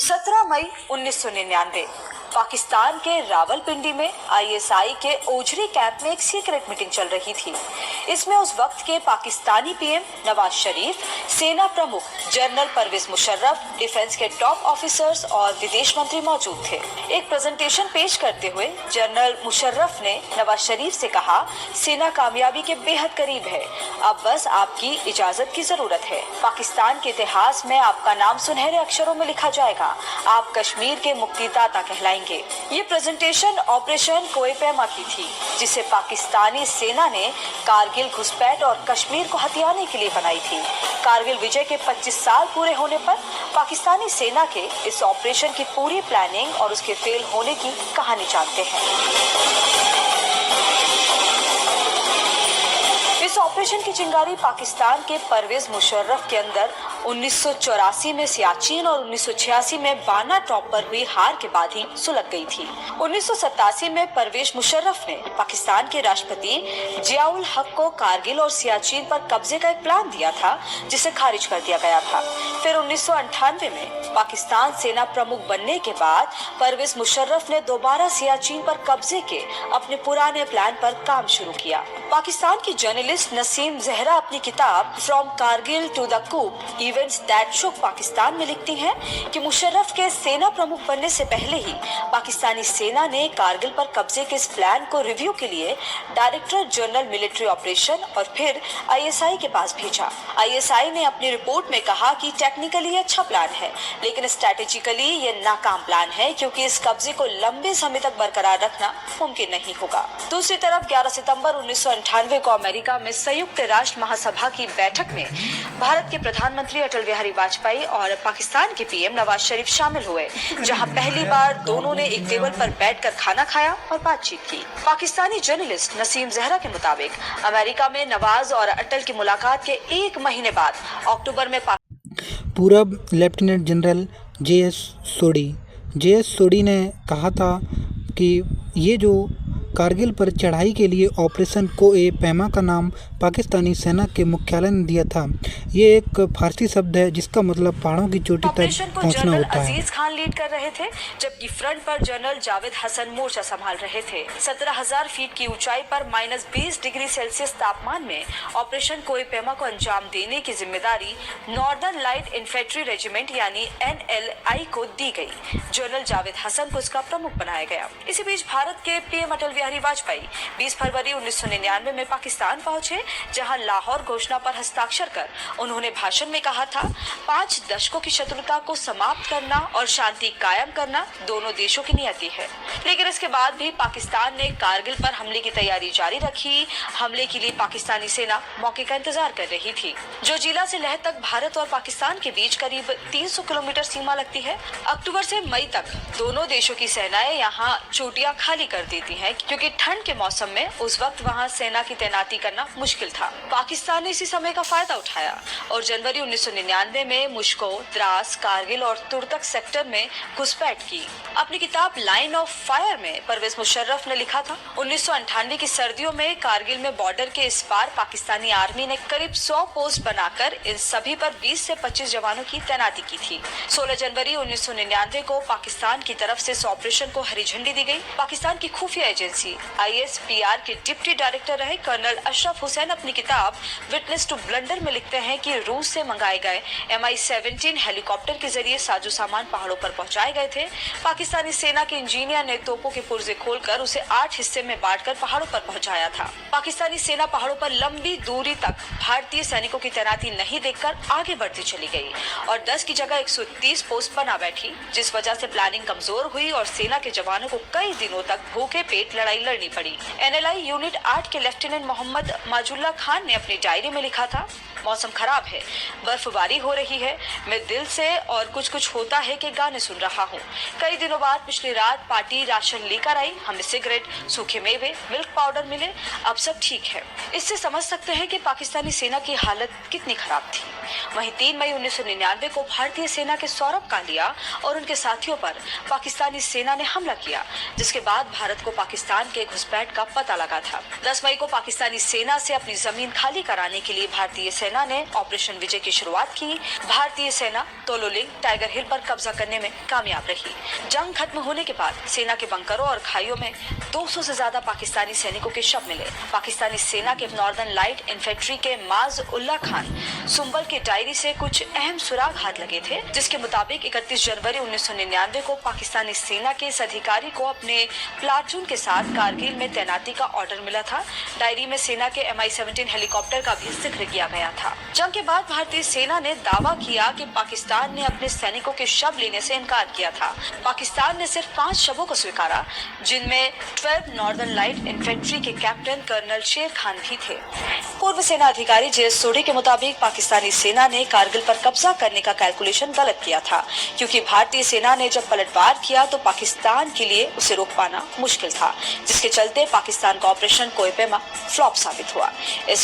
17 मई 1999 पाकिस्तान के रावलपिंडी में आईएसआई के ओझरी कैंप में एक सीक्रेट मीटिंग चल रही थी। इसमें उस वक्त के पाकिस्तानी पीएम नवाज शरीफ, सेना प्रमुख जनरल परवेज मुशर्रफ, डिफेंस के टॉप ऑफिसर्स और विदेश मंत्री मौजूद थे। एक प्रेजेंटेशन पेश करते हुए जनरल मुशर्रफ ने नवाज शरीफ से कहा, सेना कामयाबी के बेहद करीब है, अब बस आपकी इजाजत की जरूरत है। पाकिस्तान के इतिहास में आपका नाम सुनहरे अक्षरों में लिखा जाएगा। आप कश्मीर के मुक्तिदाता कहलाएंगे। ये प्रेजेंटेशन ऑपरेशन कोई पैमा की थी, जिसे पाकिस्तानी सेना ने कारगिल घुसपैठ और कश्मीर को हथियाने के लिए बनाई थी। कारगिल विजय के 25 साल पूरे होने पर पाकिस्तानी सेना के इस ऑपरेशन की पूरी प्लानिंग और उसके फेल होने की कहानी जानते हैं। इस ऑपरेशन की चिंगारी पाकिस्तान के परवेज मुशर्रफ के अंदर 1984 में सियाचिन और 1986 में बाना टॉप पर हुई हार के बाद ही सुलग गई थी। 1987 में परवेज मुशर्रफ ने पाकिस्तान के राष्ट्रपति जियाउल हक को कारगिल और सियाचिन पर कब्जे का एक प्लान दिया था, जिसे खारिज कर दिया गया था। फिर 1998 में पाकिस्तान सेना प्रमुख बनने के बाद परवेज मुशर्रफ ने दोबारा सियाचिन पर कब्जे के अपने पुराने प्लान पर काम शुरू किया। पाकिस्तान की जर्नलिस्ट नसीम जहरा अपनी किताब from Kargil to the coup events that shook Pakistan में लिखती हैं कि मुशर्रफ के सेना प्रमुख बनने से पहले ही पाकिस्तानी सेना ने कारगिल पर कब्जे के इस प्लान को रिव्यू के लिए डायरेक्टर जनरल मिलिट्री ऑपरेशन और फिर आईएसआई के पास भेजा। आईएसआई ने अपनी रिपोर्ट में कहा कि टेक्निकली अच्छा प्लान है, लेकिन स्ट्रैटेजिकली ये नाकाम प्लान है, क्योंकि इस कब्जे को लंबे समय तक बरकरार रखना मुमकिन नहीं होगा। दूसरी तरफ 11 सितंबर 1998 को अमेरिका में संयुक्त राष्ट्र महासभा की बैठक में भारत के प्रधानमंत्री अटल बिहारी वाजपेयी और पाकिस्तान के पीएम नवाज शरीफ शामिल हुए, जहां पहली बार दोनों ने एक टेबल पर बैठकर खाना खाया और बातचीत की। पाकिस्तानी जर्नलिस्ट नसीम जहरा के मुताबिक अमेरिका में नवाज और अटल की मुलाकात के एक महीने बाद अक्टूबर में पूर्व लेफ्टिनेंट जनरल जे.एस. सोडी ने कहा था कि ये जो कारगिल पर चढ़ाई के लिए ऑपरेशन कोए पैमा का नाम पाकिस्तानी सेना के मुख्यालय ने दिया था। ये एक फारसी शब्द है जिसका मतलब पहाड़ों की चोटी तक पहुंचना होता है। अजीज खान लीड कर रहे थे, जबकि फ्रंट पर जनरल जावेद हसन मोर्चा संभाल रहे थे। 17,000 फीट की ऊंचाई पर -20 डिग्री सेल्सियस तापमान में ऑपरेशन कोए पैमा को अंजाम देने की जिम्मेदारी नॉर्दर्न लाइट इन्फेंट्री रेजिमेंट यानी NLI को दी गई। जनरल जावेद हसन को इसका प्रमुख बनाया गया। इसी बीच भारत के पीएम अटल बिहारी वाजपेयी 20 फरवरी 1999 में पाकिस्तान पहुंचे, जहां लाहौर घोषणा पर हस्ताक्षर कर उन्होंने भाषण में कहा था, 5 दशकों की शत्रुता को समाप्त करना और शांति कायम करना दोनों देशों की नियति है। लेकिन इसके बाद भी पाकिस्तान ने कारगिल पर हमले की तैयारी जारी रखी। हमले के लिए पाकिस्तानी सेना मौके का इंतजार कर रही थी। जो जिला से लेह तक भारत और पाकिस्तान के बीच करीब 300 किलोमीटर सीमा लगती है। अक्टूबर से मई तक दोनों देशों की सेनाएं यहाँ चोटियां खाली कर देती हैं, क्योंकि ठंड के मौसम में उस वक्त वहां सेना की तैनाती करना मुश्किल था। पाकिस्तान ने इसी समय का फायदा उठाया और जनवरी 1999 में मुश्को, द्रास, कारगिल और तुर्तक सेक्टर में घुसपैठ की। अपनी किताब लाइन ऑफ फायर में परवेज मुशर्रफ ने लिखा था, 1998 की सर्दियों में कारगिल में बॉर्डर के इस पार पाकिस्तानी आर्मी ने करीब 100 पोस्ट बनाकर इन सभी पर 20 से 25 जवानों की तैनाती की थी। 16 जनवरी 1999 को पाकिस्तान की तरफ से इस ऑपरेशन को हरी झंडी दी गई। पाकिस्तान की खुफिया एजेंसी ISPR के डिप्टी डायरेक्टर रहे कर्नल अशरफ हुसैन अपनी किताब विटनेस टू ब्लंडर में लिखते हैं कि रूस से मंगाए गए MI-17 हेलीकॉप्टर के जरिए साजो सामान पहाड़ों पर पहुंचाए गए थे। पाकिस्तानी सेना के इंजीनियर ने तोपों के पुर्जे खोलकर उसे 8 हिस्से में बांटकर पहाड़ों पर पहुंचाया था। पाकिस्तानी सेना पहाड़ों पर लंबी दूरी तक भारतीय सैनिकों की तैनाती नहीं देखकर आगे बढ़ती चली गई और 10 की जगह 130 पोस्ट बना बैठी, जिस वजह से प्लानिंग कमजोर हुई और सेना के जवानों को कई दिनों तक भूखे पेट लड़ाई लड़नी पड़ी। NLI यूनिट 8 के लेफ्टिनेंट मोहम्मद माजुल्ला खान ने अपनी डायरी में लिखा था, मौसम खराब है, बर्फबारी हो रही है, मैं दिल से और कुछ होता है कि गाने सुन रहा हूँ। कई दिनों बाद पिछली रात पार्टी राशन लेकर आई, हमें सिगरेट, सूखे मेवे, मिल्क पाउडर मिले, अब सब ठीक है। इससे समझ सकते हैं कि पाकिस्तानी सेना की हालत कितनी खराब थी। वहीं 3 मई 1999 को भारतीय सेना के सौरभ कांडिया और उनके साथियों पर पाकिस्तानी सेना ने हमला किया, जिसके बाद भारत को पाकिस्तान के घुसपैठ का पता लगा था। 10 मई को पाकिस्तानी सेना से अपनी जमीन खाली कराने के लिए भारतीय सेना सेना ने ऑपरेशन विजय की शुरुआत की। भारतीय सेना तोलोलिंग टाइगर हिल पर कब्जा करने में कामयाब रही। जंग खत्म होने के बाद सेना के बंकरों और खाइयों में 200 से ज्यादा पाकिस्तानी सैनिकों के शव मिले। पाकिस्तानी सेना के नॉर्दर्न लाइट इन्फेंट्री के माज उल्ला खान सुंबल की डायरी से कुछ अहम सुराग हाथ लगे थे, जिसके मुताबिक 31 जनवरी 1999 को पाकिस्तानी सेना के इस अधिकारी को अपने प्लाटून के साथ कारगिल में तैनाती का ऑर्डर मिला था। डायरी में सेना के MI-17 हेलीकॉप्टर का भी जिक्र किया गया था। जंग के बाद भारतीय सेना ने दावा किया कि पाकिस्तान ने अपने सैनिकों के शव लेने से इनकार किया था। पाकिस्तान ने सिर्फ 5 शवों को स्वीकारा, जिनमें 12 नॉर्दर्न लाइट इन्फेंट्री के कैप्टन कर्नल शेर खान भी थे। पूर्व सेना अधिकारी JS सोडी के मुताबिक पाकिस्तानी सेना ने कारगिल पर कब्जा करने का कैलकुलेशन गलत किया था, क्योंकि भारतीय सेना ने जब पलटवार किया तो पाकिस्तान के लिए उसे रोक पाना मुश्किल था, जिसके चलते पाकिस्तान का ऑपरेशन कोई पैमा फ्लॉप साबित हुआ। इस